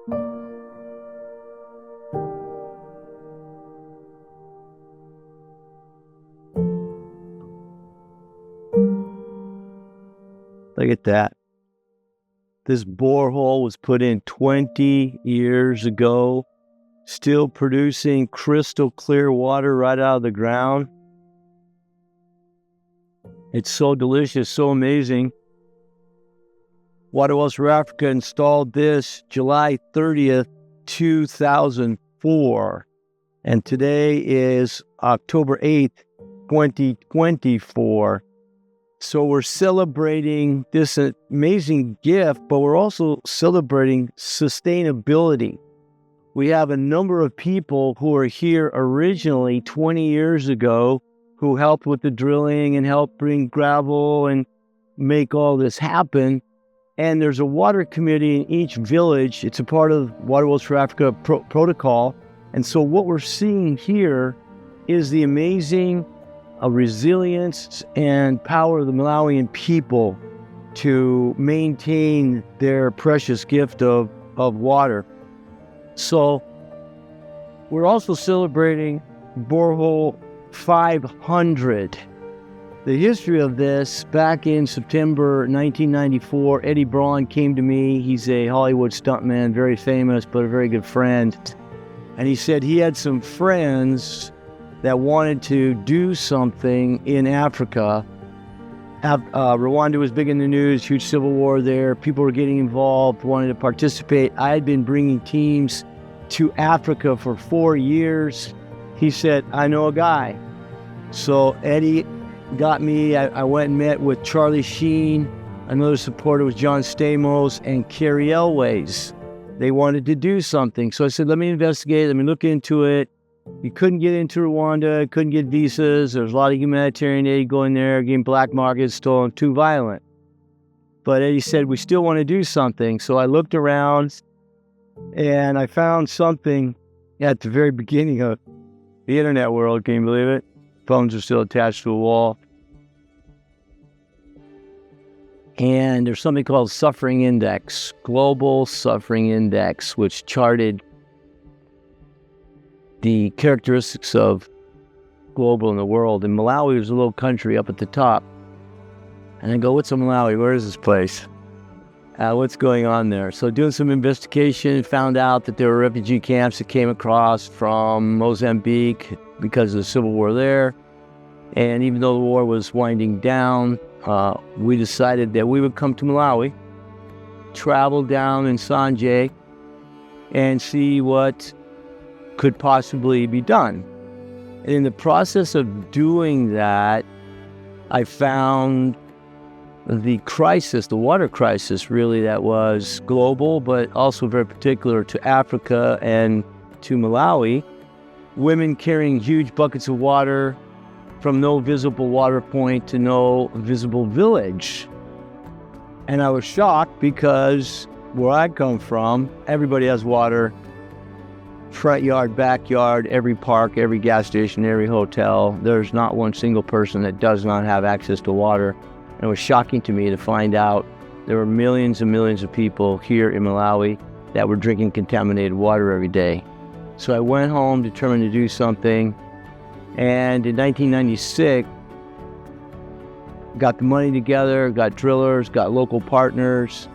Look at that. This borehole was put in 20 years ago, still producing crystal clear water right out of the ground. It's so delicious, so amazing. Water Wells for Africa installed this July 30th, 2004. And today is October 8th, 2024. So we're celebrating this amazing gift, but we're also celebrating sustainability. We have a number of people who are here originally 20 years ago who helped with the drilling and helped bring gravel and make all this happen. And there's a water committee in each village. It's a part of Water Wells for Africa protocol. And so what we're seeing here is the amazing resilience and power of the Malawian people to maintain their precious gift of water. So we're also celebrating borehole 500. The history of this, back in September 1994, Eddie Braun came to me. He's a Hollywood stuntman, very famous, but a very good friend. And he said he had some friends that wanted to do something in Africa. Rwanda was big in the news, huge civil war there. People were getting involved, wanted to participate. I had been bringing teams to Africa for 4 years. He said, I know a guy. So Eddie got me. I went and met with Charlie Sheen. Another supporter was John Stamos and Carrie Elways. They wanted to do something. So I said, let me investigate, let me look into it. You couldn't get into Rwanda, couldn't get visas. There was a lot of humanitarian aid going there, getting black markets stolen, too violent. But Eddie said, we still want to do something. So I looked around and I found something at the very beginning of the internet world. Can you believe it? Phones are still attached to a wall. And there's something called Suffering Index, Global Suffering Index, which charted the characteristics of global in the world. And Malawi was a little country up at the top. And I go, what's in Malawi? Where is this place? What's going on there? So doing some investigation, found out that there were refugee camps that came across from Mozambique because of the civil war there. And even though the war was winding down, we decided that we would come to Malawi, travel down in Sanje, and see what could possibly be done. And in the process of doing that, I found the crisis, the water crisis, really, that was global, but also very particular to Africa and to Malawi. Women carrying huge buckets of water from no visible water point to no visible village. And I was shocked because where I come from, everybody has water. Front yard, backyard, every park, every gas station, every hotel. There's not one single person that does not have access to water. And it was shocking to me to find out there were millions and millions of people here in Malawi that were drinking contaminated water every day. So I went home determined to do something. And in 1996, got the money together, got drillers, got local partners,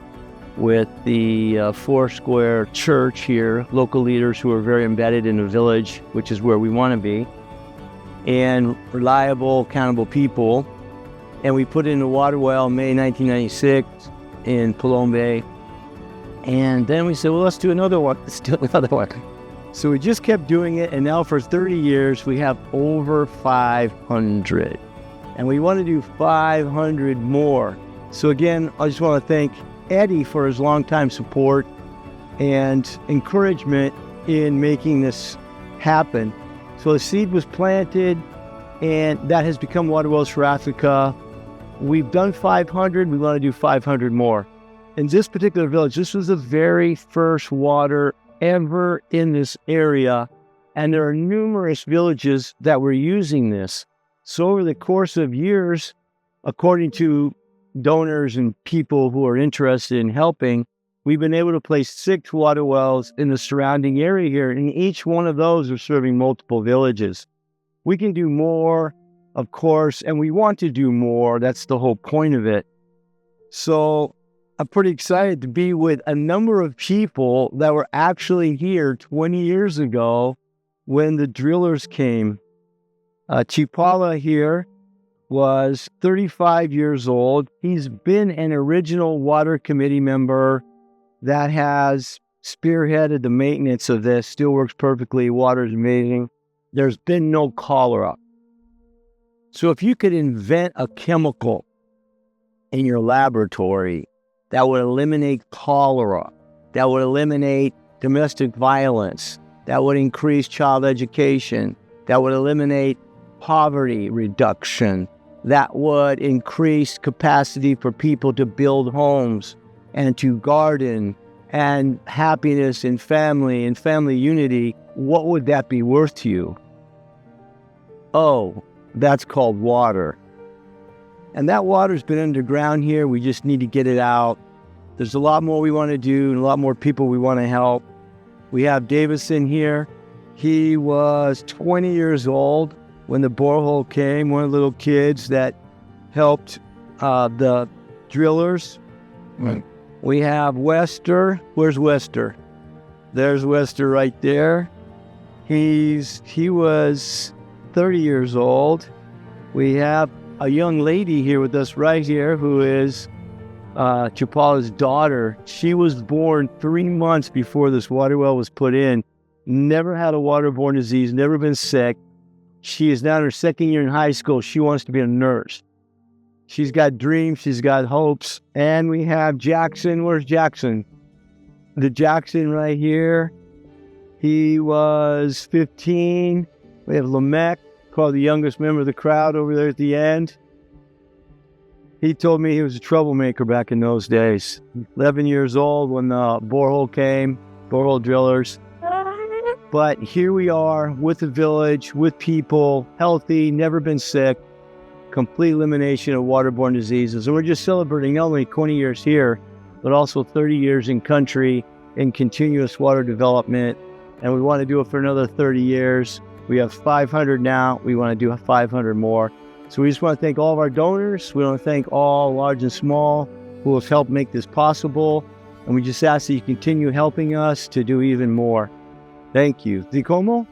with the Foursquare Church here, local leaders who are very embedded in the village, which is where we want to be, and reliable, accountable people. And we put in a water well in May 1996 in Palombe. And then we said, well, let's do another one. Let's do another one. So we just kept doing it, and now for 30 years, we have over 500. And we want to do 500 more. So again, I just want to thank Eddie for his longtime support and encouragement in making this happen. So the seed was planted, and that has become Water Wells for Africa. We've done 500, we want to do 500 more. In this particular village, this was the very first water ever in this area, and there are numerous villages that were using this. So over the course of years, according to donors and people who are interested in helping, We've been able to place 6 water wells in the surrounding area here, and each one of those are serving multiple villages. We can do more, of course, and we want to do more. That's the whole point of it. So I'm pretty excited to be with a number of people that were actually here 20 years ago when the drillers came. Chipala here was 35 years old. He's been an original water committee member that has spearheaded the maintenance of this. Still works perfectly. Water's amazing. There's been no cholera. So if you could invent a chemical in your laboratory that would eliminate cholera, that would eliminate domestic violence, that would increase child education, that would eliminate poverty reduction, that would increase capacity for people to build homes and to garden, and happiness and family unity, what would that be worth to you? Oh, that's called water. And that water's been underground here. We just need to get it out. There's a lot more we want to do and a lot more people we want to help. We have Davison here. He was 20 years old when the borehole came, one of the little kids that helped the drillers. Right. We have Wester. Where's Wester? There's Wester right there. He was 30 years old. We have a young lady here with us right here who is Chipala's daughter. She was born 3 months before this water well was put in. Never had a waterborne disease, never been sick. She is now in her 2nd year in high school. She wants to be a nurse. She's got dreams, she's got hopes. And we have Jackson. Where's Jackson? The Jackson right here. He was 15. We have Lamech, called the youngest member of the crowd over there at the end. He told me he was a troublemaker back in those days. 11 years old when the borehole came, borehole drillers. But here we are with the village, with people, healthy, never been sick, complete elimination of waterborne diseases. And we're just celebrating not only 20 years here, but also 30 years in country in continuous water development. And we want to do it for another 30 years. We have 500 now. We want to do 500 more. So we just want to thank all of our donors. We want to thank all, large and small, who have helped make this possible. And we just ask that you continue helping us to do even more. Thank you. ¿Sí cómo?